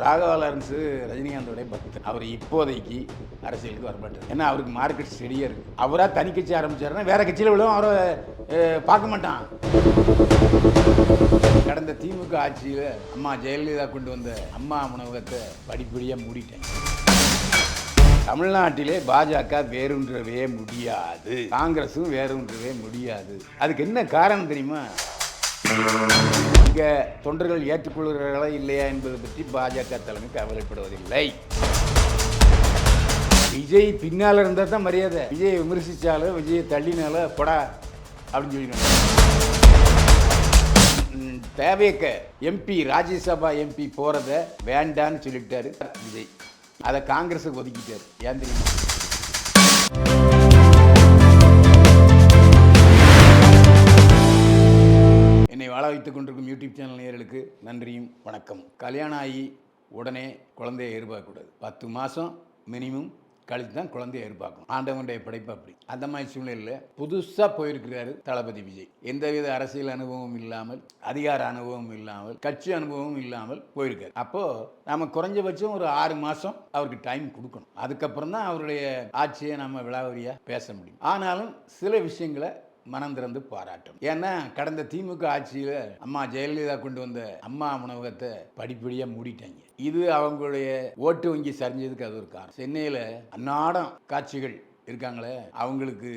Raghava Lawrence ரஜினிகாந்தோடைய பக்தர். அவர் இப்போதைக்கு அரசியலுக்கு வரமாட்டார். ஏன்னா அவருக்கு மார்க்கெட் ஸ்டெடியாக இருக்குது. அவராக தனி கட்சி ஆரம்பிச்சாருன்னா வேற கட்சியில் விழுவும் அவரை பார்க்க மாட்டான். கடந்த திமுக ஆட்சியில் அம்மா ஜெயலலிதா கொண்டு வந்த அம்மா உணவகத்தை படிப்படியாக மூடிட்டேன். தமிழ்நாட்டிலே பாஜக வேறுன்றவே முடியாது, காங்கிரஸும் வேறுன்றவே முடியாது. அதுக்கு என்ன காரணம் தெரியுமா? இங்க தொண்டர்கள் ஏற்றுக்கொள்கிறார்களா இல்லையா என்பதை பற்றி பாஜக தலைமை கவலைப்படுவதில்லை. விஜய் பின்னால இருந்தா தான் மரியாதை. விஜய் விமர்சிச்சாலும் விஜயை தள்ளினால கொடா அப்படின்னு சொல்லிடுவாங்க. தேவையக்க எம்பி ராஜ்யசபா எம்பி போறத வேண்டான்னு சொல்லிட்டாரு விஜய். அதை காங்கிரஸுக்கு ஒதுக்கிட்டாரு. ஏன் தெரியுமா? என்னை வாழ வைத்துக் கொண்டிருக்கும் யூடியூப் சேனல் நேயர்களுக்கு நன்றியும் வணக்கம். கல்யாணம் ஆகி உடனே குழந்தைய எதிர்பார்க்கக்கூடாது. 10 மாதம் மினிமம் கழித்து தான் குழந்தைய எதிர்பார்க்கணும். ஆண்டவனுடைய படைப்பு அப்படி. அந்த மாதிரி சூழ்நிலையில் புதுசாக போயிருக்கிறாரு தளபதி விஜய். எந்தவித அரசியல் அனுபவம் இல்லாமல், அதிகார அனுபவம் இல்லாமல், கட்சி அனுபவம் இல்லாமல் போயிருக்காரு. அப்போது நம்ம குறைஞ்சபட்சம் ஒரு 6 மாதம் அவருக்கு டைம் கொடுக்கணும். அதுக்கப்புறம் தான் அவருடைய ஆட்சியை நம்ம விளாவரியாக பேச முடியும். ஆனாலும் சில விஷயங்களை மனம் திறந்து பாராட்டும். ஏன்னா கடந்த திமுக ஆட்சியில் அம்மா ஜெயலலிதா கொண்டு வந்த அம்மா உணவகத்தை படிப்படியாக மூடிட்டாங்க. இது அவங்களுடைய ஓட்டு வங்கி சரிஞ்சதுக்கு அது ஒரு காரணம். சென்னையில் அன்னாடம் காட்சிகள் இருக்காங்களே, அவங்களுக்கு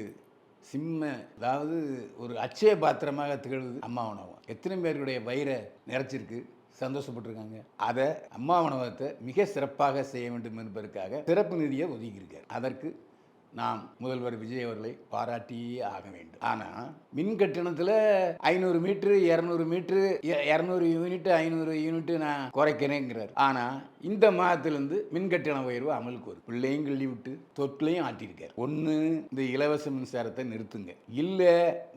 அதாவது ஒரு அட்சய பாத்திரமாக திகழ்வு அம்மா உணவகம். எத்தனை பேருடைய வயிறை நிறைச்சிருக்கு, சந்தோஷப்பட்டிருக்காங்க. அதை அம்மா உணவகத்தை மிக சிறப்பாக செய்ய வேண்டும் என்பதற்காக சிறப்பு நிதியை ஒதுக்கியிருக்காரு. அதற்கு நாம் முதல்வர் விஜய் அவர்களை பாராட்டியே ஆக வேண்டும். ஆனால் மின் கட்டணத்தில் 500 மீட்ரு 200 மீட்ரு 200 யூனிட் 500 யூனிட் நான் குறைக்கிறேங்கிறார். ஆனால் இந்த மாதத்திலிருந்து மின் கட்டண உயர்வு அமலுக்கு வரும். பிள்ளையும் கிள்ளி விட்டு தொட்டிலையும் ஆட்டியிருக்காரு. ஒன்று, இந்த இலவச மின்சாரத்தை நிறுத்துங்க, இல்லை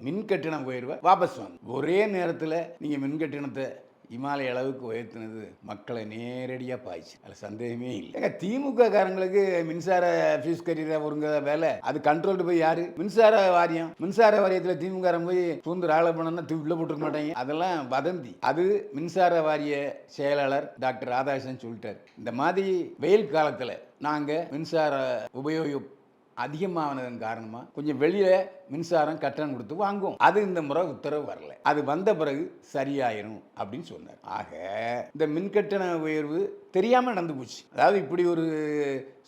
மின் கட்டண உயர்வை வாபஸ் வாங்க. ஒரே நேரத்தில் நீங்கள் மின் கட்டணத்தை இமாலய அளவுக்கு உயர்த்தினது மக்களை நேரடியாக பாய்ச்சி, அதில் சந்தேகமே இல்லை. திமுக காரங்களுக்கு மின்சார ஃபீஸ் கட்டிற ஒருங்க வேலை, அது கண்ட்ரோல்டு போய் யாரு? மின்சார வாரியம். மின்சார வாரியத்தில் திமுக போய் தூந்து ராள பண்ணா உள்ள போட்டுக்க மாட்டாங்க. அதெல்லாம் வதந்தி. அது மின்சார வாரிய செயலாளர் டாக்டர் ராதாகிருஷ்ணன் சொல்லிட்டார். இந்த மாதிரி வெயில் காலத்தில் நாங்கள் மின்சார உபயோகம் அதிகமானதன் காரணமாக கொஞ்சம் வெளியில் மின்சாரம் கட்டணம் கொடுத்து வாங்குவோம். அது இந்த முறை உத்தரவு வரல. அது வந்த பிறகு சரியாயிரும் அப்படின்னு சொன்னார். ஆக இந்த மின்கட்டண உயர்வு தெரியாமல் நடந்து போச்சு. அதாவது இப்படி ஒரு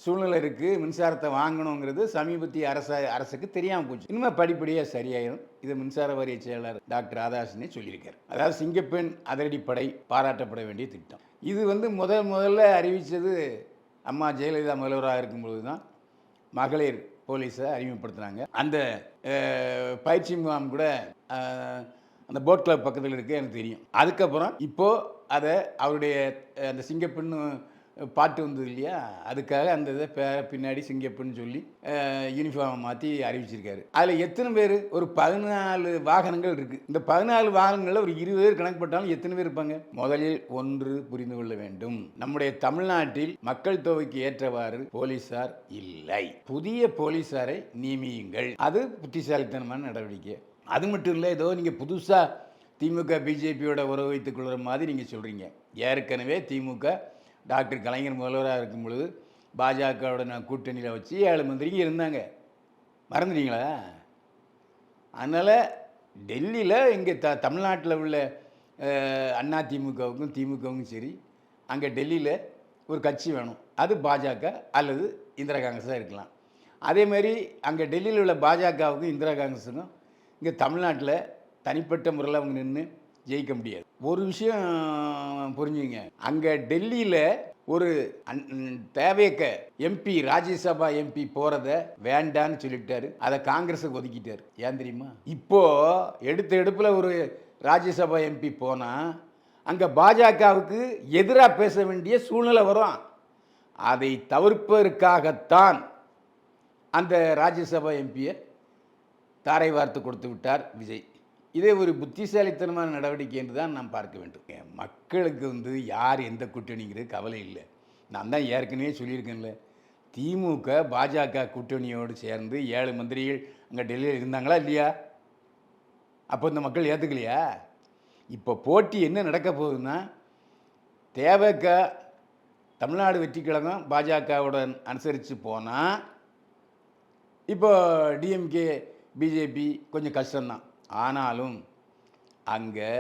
சூழ்நிலை இருக்குது, மின்சாரத்தை வாங்கணுங்கிறது சமீபத்திய அரசுக்கு தெரியாமல் போச்சு. இனிமேல் படிப்படியாக சரியாயிரும். இது மின்சார வாரிய செயலாளர் டாக்டர் ராதாகிருஷ்ணனே சொல்லியிருக்காரு. அதாவது சிங்கப்பெண் அதிரடிப்படை பாராட்டப்பட வேண்டிய திட்டம். இது முதல்ல அறிவித்தது அம்மா ஜெயலலிதா முதல்வராக இருக்கும்பொழுது தான் மகளிர் போலீஸை அறிமுகப்படுத்தினாங்க. அந்த பயிற்சி முகாம் கூட அந்த போட் கிளப் பக்கத்தில் இருக்குது, எனக்கு தெரியும். அதுக்கப்புறம் இப்போது அதை அவருடைய அந்த சிங்கப்பெண்ணு பாட்டு வந்தது இல்லையா, அதுக்காக அந்த இதை பின்னாடி சிங்கப்பெண்ணு சொல்லி யூனிஃபார்மை மாற்றி அறிவிச்சிருக்காரு. அதில் எத்தனை பேர்? ஒரு 14 வாகனங்கள் இருக்குது. இந்த 14 வாகனங்களில் ஒரு 20 பேர் கணக்கு போட்டாலும் எத்தனை பேர் இருப்பாங்க? முதலில் ஒன்று புரிந்து கொள்ள வேண்டும், நம்முடைய தமிழ்நாட்டில் மக்கள் தொகைக்கு ஏற்றவாறு போலீசார் இல்லை. புதிய போலீசாரை நியமியுங்கள். அது புத்திசாலித்தனமான நடவடிக்கை. அது மட்டும் இல்லை, ஏதோ நீங்கள் புதுசாக திமுக பிஜேபியோட உறவு வைத்துக் கொள்கிற மாதிரி நீங்கள் சொல்கிறீங்க. ஏற்கனவே திமுக டாக்டர் கலைஞர் முதல்வராக இருக்கும் பொழுது பாஜகவோட கூட்டணியில் வச்சு 7 மந்திரிங்க இருந்தாங்க. மறந்துட்டீங்களா? அதனால் டெல்லியில் இங்கே தமிழ்நாட்டில் உள்ள அண்ணா திமுகவுக்கும் திமுகவுக்கும் சரி, அங்கே டெல்லியில் ஒரு கட்சி வேணும். அது பாஜக அல்லது இந்திரா காங்கிரஸாக இருக்கலாம். அதேமாதிரி அங்கே டெல்லியில் உள்ள பாஜகவுக்கும் இந்திரா காங்கிரஸுக்கும் இங்கே தமிழ்நாட்டில் தனிப்பட்ட முறையில் அவங்க நின்று ஜெயிக்க முடியாது. ஒரு விஷயம் புரிஞ்சுங்க, அங்கே டெல்லியில் ஒரு தேவையக்க எம்பி ராஜ்யசபா எம்பி போகிறத வேண்டான்னு சொல்லிட்டாரு. அதை காங்கிரஸுக்கு ஒதுக்கிட்டார். ஏன் தெரியுமா? இப்போது எடுப்பில் ஒரு ராஜ்யசபா எம்பி போனால் அங்கே பாஜகவுக்கு எதிராக பேச வேண்டிய சூழ்நிலை வரும். அதை தவிர்ப்பதற்காகத்தான் அந்த ராஜ்யசபா எம்பியை தாரை வார்த்து கொடுத்து விட்டார் விஜய். இதே ஒரு புத்திசாலித்தனமான நடவடிக்கை என்று தான் நாம் பார்க்க வேண்டும். மக்களுக்கு யார் எந்த கூட்டணிங்கிறது கவலை இல்லை. நான் தான் ஏற்கனவே சொல்லியிருக்கேன்ல, திமுக பாஜக கூட்டணியோடு சேர்ந்து 7 மந்திரிகள் அங்கே டெல்லியில் இருந்தாங்களா இல்லையா? அப்போ இந்த மக்கள் ஏற்றுக்கலையா? இப்போ போட்டி என்ன நடக்க போகுதுன்னா, தேவக தமிழ்நாடு வெற்றி கழகம் பாஜகவுடன் அனுசரித்து போனால் இப்போ டிஎம்கே பிஜேபி கொஞ்சம் கஷ்டம்தான். ஆனாலும் அங்கே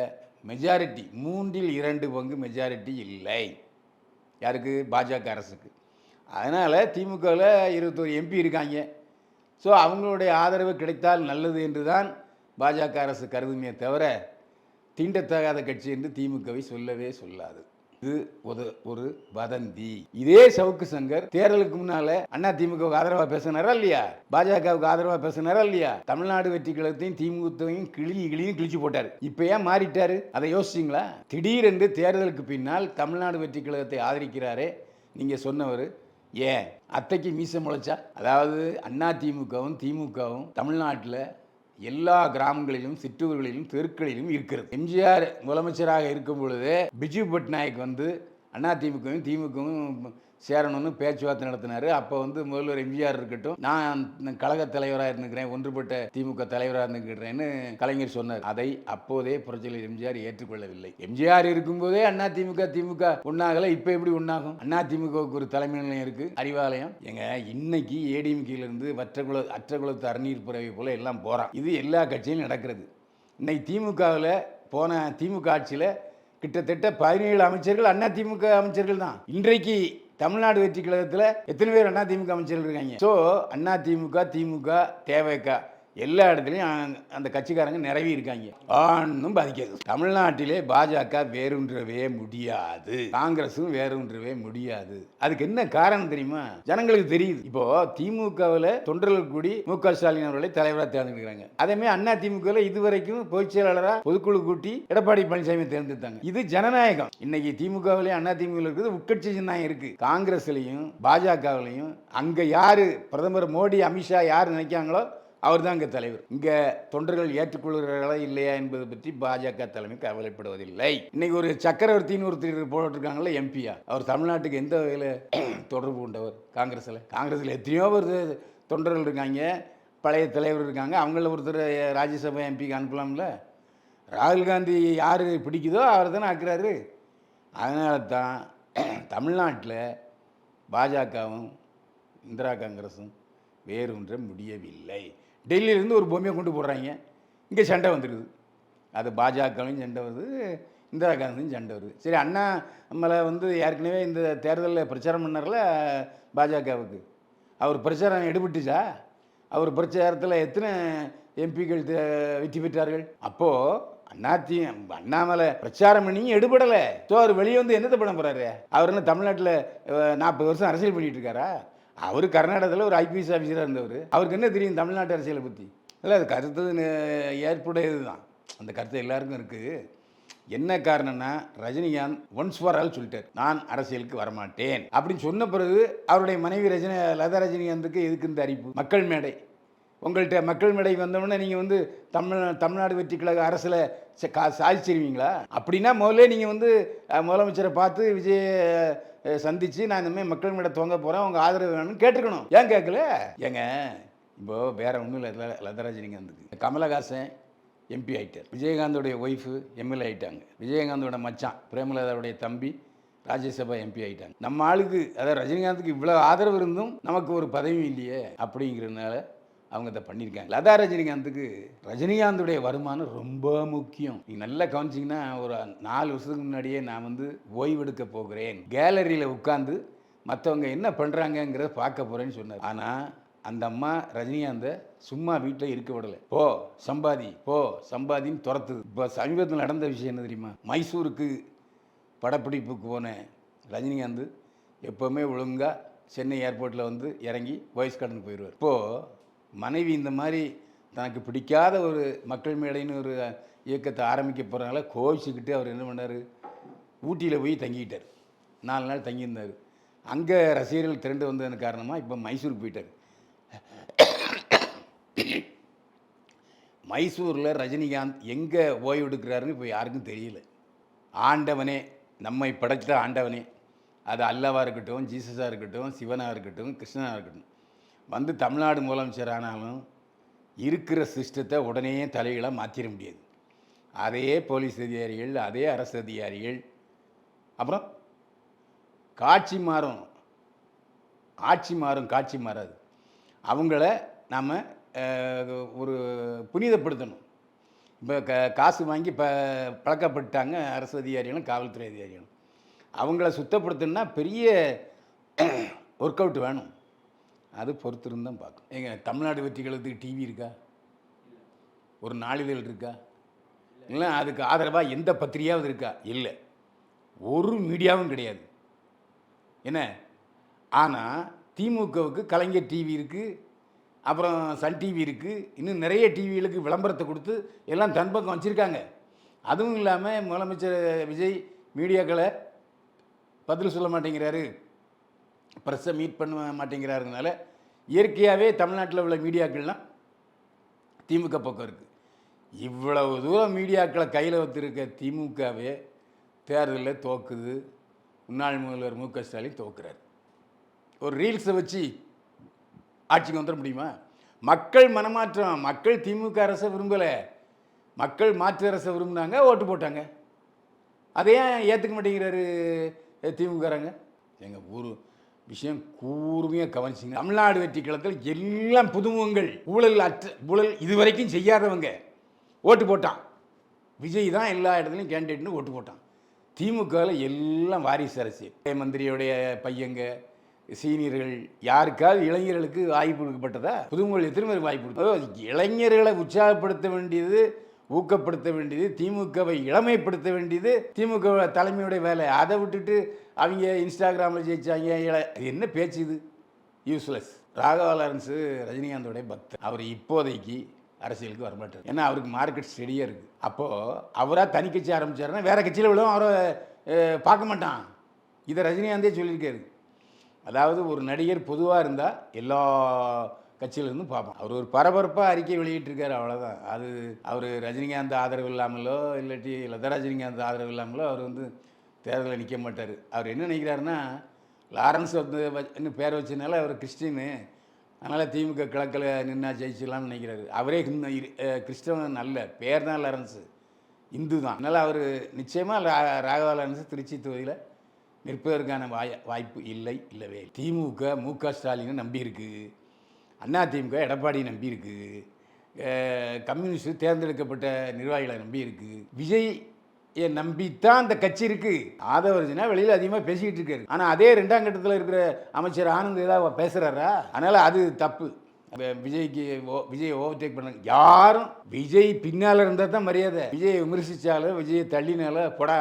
மெஜாரிட்டி 2/3 மெஜாரிட்டி இல்லை. யாருக்கு? பாஜக அரசுக்கு. அதனால் திமுகவில் 21 எம்பி இருக்காங்க. ஸோ அவங்களுடைய ஆதரவு கிடைத்தால் நல்லது என்று தான் பாஜக அரசு கருதுமே தவிர தீண்டத்தகாத கட்சி என்று திமுகவை சொல்லவே சொல்லாது. இது ஒரு வதந்தி. இதே சவுக்கு சங்கர் தேர்தலுக்கு முன்னால அண்ணா திமுகவுக்கு ஆதரவா பேசினாரா இல்லையா? பாஜகவுக்கு ஆதரவா பேசினாரா இல்லையா? தமிழ்நாடு வெற்றி கழகத்தையும் திமுகவையும் கிழிச்சு போட்டாரு. இப்ப ஏன் மாறிட்டாரு? அதை யோசிச்சிங்களா? திடீரென்று தேர்தலுக்கு பின்னால் தமிழ்நாடு வெற்றி கழகத்தை ஆதரிக்கிறாரே நீங்க சொன்னவர் ஏன்? அத்தைக்கு மீசை முளைச்சா? அதாவது அண்ணா திமுகவும் தமிழ்நாட்டில் எல்லா கிராமங்களிலும் சிற்றூர்களிலும் தெருக்களிலும் இருக்கிறது. எம்ஜிஆர் முதலமைச்சராக இருக்கும் பொழுது பிஜு பட்நாயக் திமுகவும் சேரணும்னு பேச்சுவார்த்தை நடத்தினார். அப்போ முதல்வர் எம்ஜிஆர் இருக்கட்டும், நான் கழக தலைவராக இருந்துக்கிறேன், ஒன்றுபட்ட திமுக தலைவராக இருந்துக்கிறேன்னு கலைஞர் சொன்னார். அதை அப்போதே புரட்சியாளர் எம்ஜிஆர் ஏற்றுக்கொள்ளவில்லை. எம்ஜிஆர் இருக்கும்போதே திமுக ஒன்னாகல, இப்போ எப்படி ஒன்னாகும்? அதிமுகவுக்கு ஒரு தலைமை நிலையம் இருக்கு, அறிவாலயம். எங்க இன்னைக்கு ஏடிஎம்கேலிருந்து அற்றகுளத்து அறநீர் புறவை போல எல்லாம் போறான். இது எல்லா கட்சியிலும் நடக்கிறது. இன்னைக்கு திமுகவில் போன திமுக ஆட்சியில் கிட்டத்தட்ட 17 அமைச்சர்கள் அதிமுக அமைச்சர்கள் தான். இன்றைக்கு தமிழ்நாடு வெற்றி கழகத்தில் எத்தனை பேர் அதிமுக அமைச்சர்கள் இருக்காங்க? ஸோ திமுக தேவைக்கா எல்லா இடத்துலையும் அந்த கட்சிக்காரங்க நிறவி இருக்காங்க. ஒன்றும் பாதிக்காது. தமிழ்நாட்டிலே பாஜக வேறுன்றவே முடியாது, காங்கிரஸும் வேறுன்றவே முடியாது. அதுக்கு என்ன காரணம் தெரியுமா? ஜனங்களுக்கு தெரியுது. இப்போ திமுகவில் தொண்டர்கள் கூடி மு.க. ஸ்டாலின் அவர்களை தலைவராக தேர்ந்தெடுக்கிறாங்க. அதேமாதிரி அண்ணா திமுகவில் இதுவரைக்கும் பொதுச் செயலாளராக பொதுக்குழு கூட்டி எடப்பாடி பழனிசாமி தேர்ந்தெடுத்தாங்க. இது ஜனநாயகம். இன்னைக்கு திமுகவிலையும் அண்ணா திமுக இருக்குது, உட்கட்சி ஜனநாயகம் இருக்கு. காங்கிரஸ்லையும் பாஜகவிலையும் அங்க யாரு பிரதமர் மோடி அமித்ஷா யார் நினைக்காங்களோ அவர் தான் இங்கே தலைவர். இங்கே தொண்டர்கள் ஏற்றுக்கொள்கிறார்களா இல்லையா என்பதை பற்றி பாஜக தலைமை கவலைப்படுவதில்லை. இன்னைக்கு ஒரு சக்கரவர்த்தின்னு ஒருத்தர் போட்டிருக்காங்களே எம்பியா, அவர் தமிழ்நாட்டுக்கு எந்த வகையில் தொடர்பு கொண்டவர்? காங்கிரஸில் எத்தனையோ ஒரு தொண்டர்கள் இருக்காங்க, பழைய தலைவர் இருக்காங்க. அவங்கள ஒருத்தர் ராஜ்யசபா எம்பிக்கு அனுப்பலாம்ல. ராகுல் காந்தி யார் பிடிக்குதோ அவர் தானே ஆக்குறாரு. அதனால தான் தமிழ்நாட்டில் பாஜகவும் இந்திரா காங்கிரஸும் வேறுன்ற முடியவில்லை. டெல்லியிலேருந்து ஒரு பொம்மையை கொண்டு போடுறாங்க, இங்கே சண்டை வந்துடுது. அது பாஜகவும் சண்டை வருது, இந்திரா காந்தியும் சண்டை வருது. சரி, அண்ணா நம்மளை ஏற்கனவே இந்த தேர்தலில் பிரச்சாரம் பண்ணார்ல பாஜகவுக்கு, அவர் பிரச்சாரம் எடுபட்டுச்சா? அவர் பிரச்சாரத்தில் எத்தனை எம்பிக்கள் வெற்றி பெற்றார்கள்? அப்போது அண்ணாமலை பிரச்சாரம் பண்ணியும் எடுபடலை. ஸோ அவர் வெளியே என்னத்தை பண்ண போகிறாரு? அவர் என்ன தமிழ்நாட்டில் 40 வருஷம் அரசியல் பண்ணிட்டு இருக்காரா? அவர் கர்நாடகத்தில் ஒரு ஐபிஎஸ் ஆஃபீஸராக இருந்தவர். அவருக்கு என்ன தெரியும் தமிழ்நாட்டு அரசியலை பற்றி? இல்லை, அது கருத்து ஏற்புடையது தான். அந்த கருத்து எல்லாருக்கும் இருக்குது. என்ன காரணம்னா, ரஜினிகாந்த் ஒன்ஸ் ஃபார் ஆல் சொல்லிட்டார், நான் அரசியலுக்கு வரமாட்டேன் அப்படின்னு சொன்ன பிறகு அவருடைய மனைவி லதா ரஜினிகாந்துக்கு எதுக்கு இந்த அறிவிப்பு? மக்கள் மேடை. உங்கள்கிட்ட மக்கள் மேடைக்கு வந்தோம்னா நீங்கள் தமிழ்நாடு வெற்றி கழக அரசில் சாதிச்சிருவீங்களா? அப்படின்னா முதல்ல நீங்கள் முதலமைச்சரை பார்த்து விஜய் சந்தித்து நான் இந்த மாதிரி மக்கள் மேடை துவங்க போகிறேன், உங்கள் ஆதரவு வேணும்னு கேட்டிருக்கணும். ஏன் கேட்கல? ஏங்க இப்போது வேற ஒன்றும் இல்லை. லதா ரஜினிகாந்துக்கு கமலஹாசன் எம்பி ஆகிட்டார், விஜயகாந்தோடைய ஒய்ஃபு எம்எல்ஏ ஆகிட்டாங்க, விஜயகாந்தோட மச்சான் பிரேமலதாவுடைய தம்பி ராஜ்யசபா எம்பி ஆகிட்டாங்க. நம்ம ஆளுக்கு, அதாவது ரஜினிகாந்துக்கு இவ்வளோ ஆதரவு இருந்தும் நமக்கு ஒரு பதவியும் இல்லையே அப்படிங்கிறதுனால அவங்க இதை பண்ணியிருக்காங்க. லதா ரஜினிகாந்துடைய வருமானம் ரொம்ப முக்கியம். நீங்கள் நல்லா கவனிச்சிங்கன்னா, ஒரு 4 வருஷத்துக்கு முன்னாடியே நான் ஓய்வெடுக்க போகிறேன், கேலரியில் உட்காந்து மற்றவங்க என்ன பண்ணுறாங்கங்கிறத பார்க்க போகிறேன்னு சொன்னார். ஆனால் அந்த அம்மா ரஜினிகாந்தை சும்மா வீட்டில் இருக்க விடலை. போ சம்பாதின்னு துரத்துது. இப்போ சமீபத்தில் நடந்த விஷயம் என்ன தெரியுமா? மைசூருக்கு படப்பிடிப்புக்கு போன ரஜினிகாந்த் எப்போவுமே ஒழுங்காக சென்னை ஏர்போர்ட்டில் இறங்கி வாய்ஸ் கார்டன் போயிடுவார். இப்போது மனைவி இந்த மாதிரி தனக்கு பிடிக்காத ஒரு மக்கள் மேடைன்னு ஒரு இயக்கத்தை ஆரம்பிக்க போகிறனால கோவிச்சுக்கிட்டு அவர் என்ன பண்ணார், ஊட்டியில் போய் தங்கிக்கிட்டார். 4 நாள் தங்கியிருந்தார். அங்கே ரசிகர்கள் திரண்டு வந்ததன் காரணமாக இப்போ மைசூருக்கு போயிட்டார். மைசூரில் ரஜினிகாந்த் எங்கே ஓய்வு எடுக்கிறாருன்னு இப்போ யாருக்கும் தெரியல. ஆண்டவனே, நம்மை படைத்த ஆண்டவனே, அது அல்லாவாக இருக்கட்டும், ஜீசஸாக இருக்கட்டும், சிவனாக இருக்கட்டும், கிருஷ்ணனாக இருக்கட்டும், தமிழ்நாடு முதலமைச்சர் ஆனாலும் இருக்கிற சிஸ்டத்தை உடனே தலைகளாக மாற்றிட முடியாது. அதே போலீஸ் அதிகாரிகள், அதே அரசு அதிகாரிகள், அப்புறம் காட்சி மாறும், ஆட்சி மாறும், காட்சி மாறாது. அவங்கள நாம் ஒரு புனிதப்படுத்தணும். இப்போ காசு வாங்கி பழக்கப்பட்டாங்க அரசு அதிகாரிகளும் காவல்துறை அதிகாரிகளும். அவங்கள சுத்தப்படுத்தணும்னா பெரிய ஒர்க் அவுட் வேணும். அது பொறுத்திருந்து தான் பார்க்கணும். எங்கள் தமிழ்நாடு வெற்றி கழகத்துக்கு டிவி இருக்கா? ஒரு நாளிதழ் இருக்கா? இல்லை அதுக்கு ஆதரவாக எந்த பத்திரிகையாவது இருக்கா? இல்லை, ஒரு மீடியாவும் கிடையாது. என்ன, ஆனால் திமுகவுக்கு கலைஞர் டிவி இருக்குது, அப்புறம் சன் டிவி இருக்குது, இன்னும் நிறைய டிவிகளுக்கு விளம்பரத்தை கொடுத்து எல்லாம் தன் பக்கம் வச்சுருக்காங்க. அதுவும் இல்லாமல் முதலமைச்சர் விஜய் மீடியாக்களை பதில் சொல்ல மாட்டேங்கிறாரு, ப்ரெஸ்ஸை மீட் பண்ண மாட்டேங்கிறாருனால இயற்கையாகவே தமிழ்நாட்டில் உள்ள மீடியாக்கள்லாம் திமுக பக்கம் இருக்குது. இவ்வளவு தூரம் மீடியாக்களை கையில் வச்சுருக்க திமுகவே தேர்தலில் தோக்குது. முன்னாள் முதல்வர் மு க ஸ்டாலின் தோக்குறாரு. ஒரு ரீல்ஸை வச்சு ஆட்சிக்கு வந்துட முடியுமா? மக்கள் மனமாற்றம். மக்கள் திமுக அரசை விரும்பலை, மக்கள் மாற்று அரசை விரும்பினாங்க, ஓட்டு போட்டாங்க. அதையே ஏற்றுக்க மாட்டேங்கிறாரு திமுகறாங்க. எங்கள் ஊர் விஷயம் கூர்மையாக கவனிச்சிங்க. தமிழ்நாடு வெற்றி கழகத்தில் எல்லாம் புதுமுகங்கள், ஊழல் இதுவரைக்கும் செய்யாதவங்க ஓட்டு போட்டான். விஜய் தான் எல்லா இடத்துலையும் கேண்டிடேட்னு ஓட்டு போட்டான். திமுகவில் எல்லாம் வாரிசு அரசியல். மந்திரியுடைய பையங்க, சீனியர்கள், யாருக்காவது இளைஞர்களுக்கு வாய்ப்பு கொடுக்கப்பட்டதா? புதுமுகங்கள் எத்தனை பேருக்கு வாய்ப்பு கொடுக்கும்? இளைஞர்களை உற்சாகப்படுத்த வேண்டியது, ஊக்கப்படுத்த வேண்டியது, திமுகவை இளமைப்படுத்த வேண்டியது திமுக தலைமையுடைய வேலை. அதை விட்டுட்டு அவங்க இன்ஸ்டாகிராமில் ஜெயிச்சாங்க, என்ன பேச்சு இது? யூஸ்லெஸ். ராகவா லாரன்ஸு ரஜினிகாந்தோடைய பக்தர். அவர் இப்போதைக்கு அரசியலுக்கு வரமாட்டார். ஏன்னா அவருக்கு மார்க்கெட் ஸ்டெடியாக இருக்குது. அப்போது அவராக தனி கட்சி ஆரம்பித்தாருன்னா வேறு கட்சியில் விழுவும் அவரை பார்க்க மாட்டான். இதை ரஜினிகாந்தே சொல்லியிருக்காரு. அதாவது ஒரு நடிகர் பொதுவாக இருந்தால் எல்லா கட்சியிலேருந்து பார்ப்போம். அவர் ஒரு பரபரப்பாக அறிக்கை வெளியிட்டிருக்காரு, அவ்வளோதான். அது அவர் ரஜினிகாந்த் ஆதரவு இல்லாமலோ இல்லாட்டி லதா ரஜினிகாந்த் ஆதரவு இல்லாமலோ அவர் தேர்தலில் நிற்க மாட்டார். அவர் என்ன நினைக்கிறாருன்னா, லாரன்ஸ் இன்னும் பேர் வச்சதுனால அவர் கிறிஸ்டின்னு, அதனால் திமுக கிழக்கில் நின்னா ஜெயிச்சிடலாம்னு நினைக்கிறாரு. அவரே கிறிஸ்தவன் அல்ல, பேர் தான் லாரன்ஸு, இந்து தான். அதனால் அவர் நிச்சயமாக ராகவா லாரன்ஸ் திருச்சி தொகுதியில் நிற்பதற்கான வாய்ப்பு இல்லவே. திமுக மு க ஸ்டாலினை நம்பியிருக்கு, அதிமுக எடப்பாடியை நம்பியிருக்கு, கம்யூனிஸ்ட் தேர்ந்தெடுக்கப்பட்ட நிர்வாகிகளை நம்பியிருக்கு, விஜயை நம்பித்தான் அந்த கட்சி இருக்குது. ஆதவர்ஜனா வெளியில் அதிகமாக பேசிக்கிட்டு இருக்காரு. ஆனால் அதே 2ஆம் கட்டத்தில் இருக்கிற அமைச்சர் ஆனந்த் ஏதாவது பேசுகிறாரா? அதனால் அது தப்பு. விஜயை ஓவர்டேக் பண்ண யாரும் விஜய் பின்னால் இருந்தால் தான் மரியாதை. விஜயை விமர்சித்தாலும் விஜயை தள்ளினாலும் போடா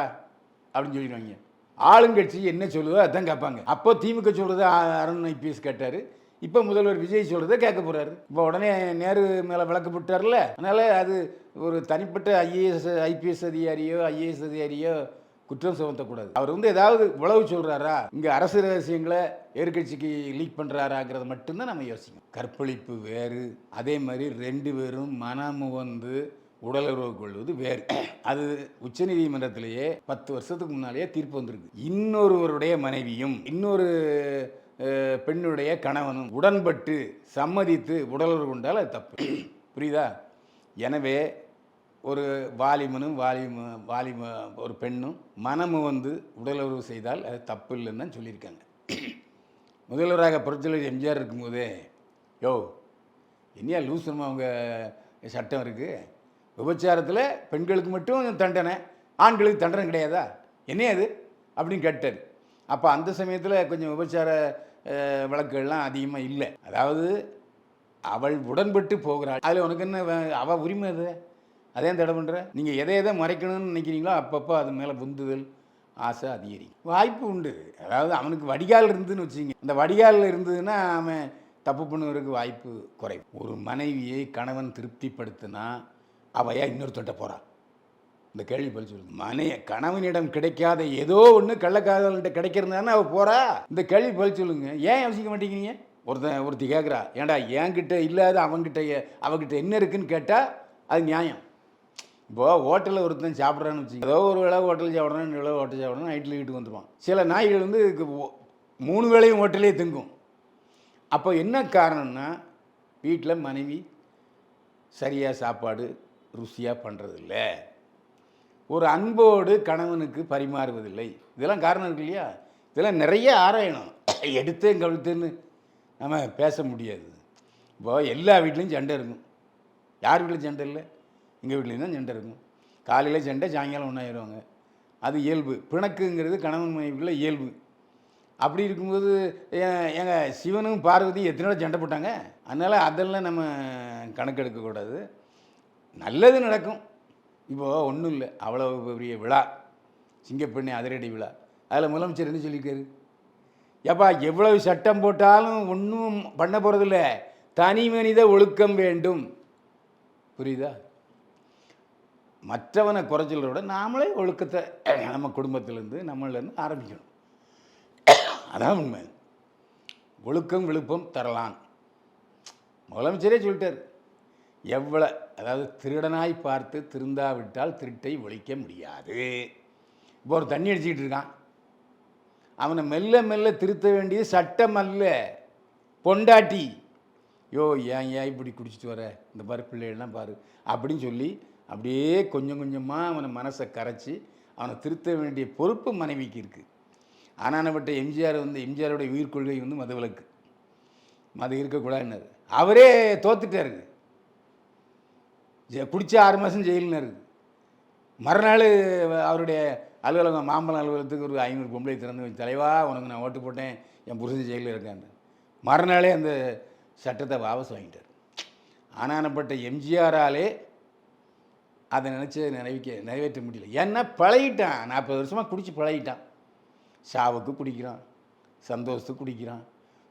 அப்படின்னு சொல்லிடுவாங்க. ஆளுங்கட்சி என்ன சொல்லுதோ அதுதான் கேட்பாங்க. அப்போ திமுக சொல்கிறது அருண் ஐபிஎஸ் கேட்டார், இப்போ முதல்வர் விஜய் சொல்கிறத கேட்க போகிறாரு. இப்போ உடனே நேரு மேலே விளக்கு போட்டார்ல. அதனால் அது ஒரு தனிப்பட்ட ஐபிஎஸ் அதிகாரியோ ஐஏஎஸ் அதிகாரியோ குற்றம் சுமத்தக்கூடாது. அவர் ஏதாவது உளவு சொல்கிறாரா, இங்கே அரசு ரகசியங்களை எதிர்கட்சிக்கு லீக் பண்ணுறாராங்கிறத மட்டும்தான் நம்ம யோசிக்கணும். கற்பழிப்பு வேறு, அதே மாதிரி 2 பேரும் மனமுவந்து உடலுறவு கொள்வது வேறு. அது உச்சநீதிமன்றத்திலேயே 10 வருஷத்துக்கு முன்னாலேயே தீர்ப்பு வந்திருக்கு. இன்னொருவருடைய மனைவியும் இன்னொரு பெண்ணுடைய கணவனும் உடன்பட்டு சம்மதித்து உடலுறவு கொண்டால் அது தப்பு. புரியுதா? எனவே ஒரு வாலிமனும் ஒரு பெண்ணும் மனமுவந்து உடலுறவு செய்தால் அது தப்பு இல்லைன்னு தான் சொல்லியிருக்காங்க. முதல்வராக புரட்சியாளர் எம்ஜிஆர் இருக்கும்போதே, யோ என்னையா லூசுமா அவங்க சட்டம் இருக்குது, விபச்சாரத்தில் பெண்களுக்கு மட்டும் தண்டனை, ஆண்களுக்கு தண்டனை கிடையாதா, என்ன அது அப்படின்னு கேட்டார். அப்போ அந்த சமயத்தில் கொஞ்சம் விபச்சார வழக்குகள்லாம் அதிகமாக இல்லை. அதாவது அவள் உடன்பட்டு போகிறாள், அதில் உனக்கு என்ன அவள் உரிமை? அது அதே தடை பண்ணுற. நீங்கள் எதை மறைக்கணும்னு நினைக்கிறீங்களோ அப்பப்போ அது மேலே புந்துதல் ஆசை அதிகரிக்கும் வாய்ப்பு உண்டு. அதாவது அவனுக்கு வடிகால் இருந்துன்னு வச்சுங்க, அந்த வடிகாலில் இருந்ததுன்னா அவன் தப்பு பண்ணுவதற்கு வாய்ப்பு குறைவு. ஒரு மனைவியை கணவன் திருப்திப்படுத்தினா அவையா இன்னொருத்தட்ட போகிறான். இந்த கேள்வி பதில் சொல்லுங்க. கணவனிடம் கிடைக்காத ஏதோ ஒன்று கள்ளக்காதல்கிட்ட கிடைக்கிறதுனால அவள் போகிறா. இந்த கேள்வி பதில் சொல்லுங்க. ஏன் யோசிக்க மாட்டேங்கிறீங்க? ஒருத்தி கேட்குறா, ஏன்டா என்கிட்ட இல்லாத அவகிட்ட என்ன இருக்குன்னு கேட்டால் அது நியாயம். இப்போது ஹோட்டலில் ஒருத்தன் சாப்பிட்றான்னு வச்சுங்க, ஏதோ ஒரு வேளை ஹோட்டல் சாப்பிட்றான், 2 வேளை ஹோட்டல் சாப்பிட்றான், நைட்டில் வீட்டுக்கு வந்துடுவான். சில நாய்கள் 3 வேளையும் ஹோட்டலே திங்கும். அப்போ என்ன காரணம்னா, வீட்டில் மனைவி சரியாக சாப்பாடு ருசியாக பண்ணுறதில்ல, ஒரு அன்போடு கணவனுக்கு பரிமாறுவதில்லை. இதெல்லாம் காரணம் இருக்கு இல்லையா? இதெல்லாம் நிறைய ஆராயணும். எடுத்தேன் கவிழ்த்தேன்னு நம்ம பேச முடியாது. இப்போ எல்லா வீட்லேயும் சண்டை இருக்கும். யார் வீட்டில் சண்டை இல்லை? எங்கள் வீட்லேயும் தான் சண்டை இருக்கும். காலையில் சண்டை, சாயங்காலம் ஒன்றாயிருவாங்க. அது இயல்பு. பிணக்குங்கிறது கணவன் மனைவிக்குள்ள இயல்பு. அப்படி இருக்கும்போது எங்கள் சிவனும் பார்வதி எத்தனை நாள் சண்டை போட்டாங்க. அதனால் அதெல்லாம் நம்ம கணக்கெடுக்கக்கூடாது. நல்லது நடக்கும். இப்போது ஒன்றும் இல்லை, அவ்வளோ பெரிய விழா, சிங்கப்பெண்ணை அதிரடி விழா. அதில் முதலமைச்சர் என்ன சொல்லியிருக்காரு? ஏப்பா எவ்வளவு சட்டம் போட்டாலும் ஒன்றும் பண்ண போகிறதில்ல, தனி மனித ஒழுக்கம் வேண்டும். புரியுதா? மற்றவனை குறைச்சலோட விட நாமளே ஒழுக்கத்தை நம்ம குடும்பத்திலேருந்து நம்மளிலேருந்து ஆரம்பிக்கணும். அதான் உண்மை. ஒழுக்கம் விழுப்பம் தரலாம். முதலமைச்சரே சொல்லிட்டார். அதாவது திருடனாய் பார்த்து திருந்தாவிட்டால் திருட்டை ஒழிக்க முடியாது. இப்போ ஒரு தண்ணி அடிச்சுக்கிட்டு இருக்கான், அவனை மெல்ல மெல்ல திருத்த வேண்டியது சட்டம் அல்ல, பொண்டாட்டி. ஏன் இப்படி குடிச்சிட்டு வர, இந்த பாரு பிள்ளைகள்லாம் பாரு அப்படின்னு சொல்லி அப்படியே கொஞ்சம் கொஞ்சமாக அவனை மனசை கரைச்சி அவனை திருத்த வேண்டிய பொறுப்பு மனைவிக்கு இருக்குது. ஆனானப்பட்ட எம்ஜிஆரோட உயிர் கொள்கை மதுவிலக்கு. மது இருக்கக்கூடாதுன்னாரு. அவரே தோத்துட்டாரு. குடிச்ச 6 மாதம் ஜெயிலுன்னாரு. மறுநாள் அவருடைய அலுவலகம், மாம்பழம் அலுவலகத்துக்கு ஒரு 500 பொம்பளை திறந்து வச்சு, தலைவா உனக்கு நான் ஓட்டு போட்டேன், என் புருஷன் ஜெயிலில் இருக்கான்னு. மறுநாளே அந்த சட்டத்தை வாபஸ் வாங்கிட்டார். ஆனானப்பட்ட எம்ஜிஆராலே அதை நிறைவேற்ற முடியல. ஏன்னா பழகிட்டான். 40 வருஷமாக குடித்து பழகிட்டான். சாவுக்கு குடிக்கிறான், சந்தோஷத்துக்கு குடிக்கிறான்,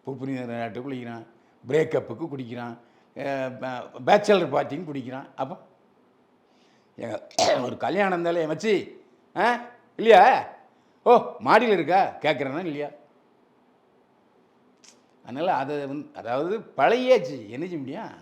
புப்புனி நாட்டுக்கு குடிக்கிறான், பிரேக்கப்புக்கு குடிக்கிறான், பேச்சலர் பார்ட்டின்னு குடிக்கிறான். அப்போ ஒரு கல்யாணம் இருந்தாலே மச்சி இல்லையா, மாடியில் இருக்கா கேட்குறேன்னா இல்லையா. அதனால் அதை அதாவது பழையாச்சு, என்ன செய்ய முடியும்.